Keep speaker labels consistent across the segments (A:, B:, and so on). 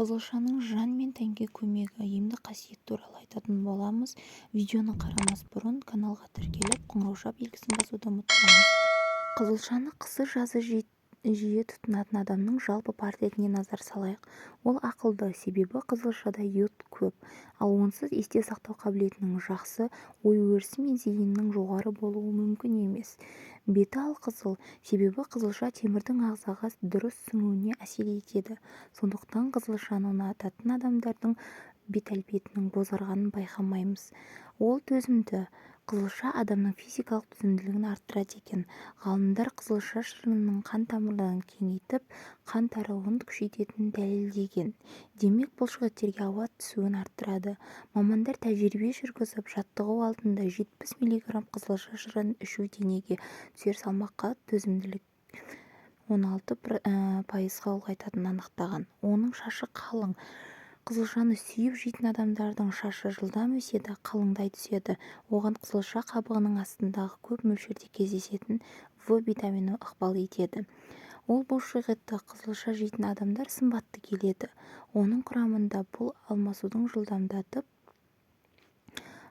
A: Қызылшаның жан мен тәнге көмегі, емдік қасиет туралы айтатын боламыз. Видеоны қарамас бұрын каналға тіркеліп, қоңырау белгісін басуды ұмытпаңыз. Қызылшаны қысы-жазы жиі тұтынатын адамның жалпы портретіне назар салайық. Ол ақылды, себебі қызылшада йод көп, ал онсыз есте сақтау қабілетінің жақсы, ой-өрісі мен зейінінің жоғары болуы мүмкін емес. Беті алқызыл, себебі қызылша темірдің ағзаға дұрыс сіңуіне әсер етеді. Сондықтан қызылшаны ұнататын адамдардың бет-әлпетінің бозарғанын байқамаймыз. Ол төзімді. Қызылша адамның физикалық төзімділігін арттырады екен. Ғалымдар қызылша шырынының қан тамырларын кеңейтіп, қан тарауын күшейтетінін дәлелдеген. Демек, бұлшықеттерге ауа түсуін арттырады. Мамандар тәжірибе жүргізіп, жаттығу алдында 70 мг қызылша шырынын ішу денеге түсер салмаққа төзімділік 16%-ға ұлғайтатынын анықтаған. Оның шашы қалың. Қызылшаны сүйіп жейтін адамдардың шашы жылдам өседі, қалыңдай түседі. Оған қызылша қабығының астындағы көп мөлшерде кездесетін В витамині ықпал етеді. Ол бұлшықетті қызылша жейтін адамдар сымбатты келеді. Оның құрамында бұл алмасудың жылдамдатып,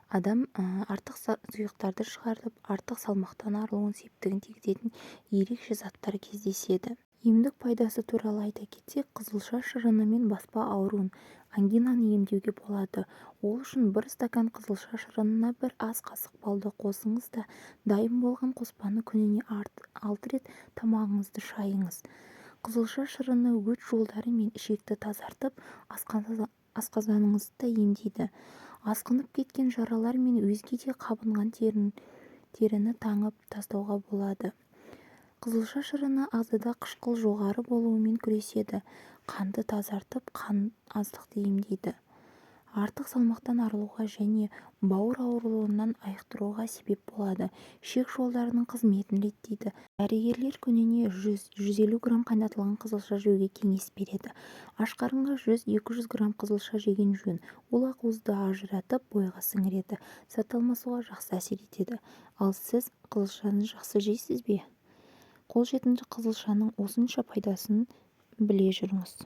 A: адам артық сұйықтарды шығарып, артық салмақтан арылуын септігін тигізетін ерекше заттар кездеседі. Емдік пайдасы туралы айта кетсек, қызылша шырынымен баспа ауруын, ангинаны емдеуге болады. Ол үшін бір стакан қызылша шырынына бір ас қасық балды қосыңыз да дайын болған қоспаны күніне 6 рет тамағыңызды шайыңыз. Қызылша шырыны өт жолдары мен ішекті тазартып, асқазаныңызды емдейді. Асқынып кеткен жаралар мен өзге де қабынған теріні таңып тастауға болады. Қызылша шырыны ағзада қышқыл жоғары болуымен күреседі. Қанды тазартып, қан аздықты емдейді. Артық салмақтан арылуға және бауыр ауруларынан айықтыруға себеп болады. Ішек жолдарының қызметін реттейді. Дәрігерлер күніне 100-150 грамм қайнатылған қызылша жеуге кеңес береді. Аш қарынға 100-200 грамм қызылша жеген жөн. Ол ақуызды ажыратып, бойға сіңіреді. Зат алмасуға жақсы әсер етеді. Ал сіз қызылшаны жақсы жейсіз бе? Қолжетімді қызылшаның осынша пайдасын біле жүріңіз.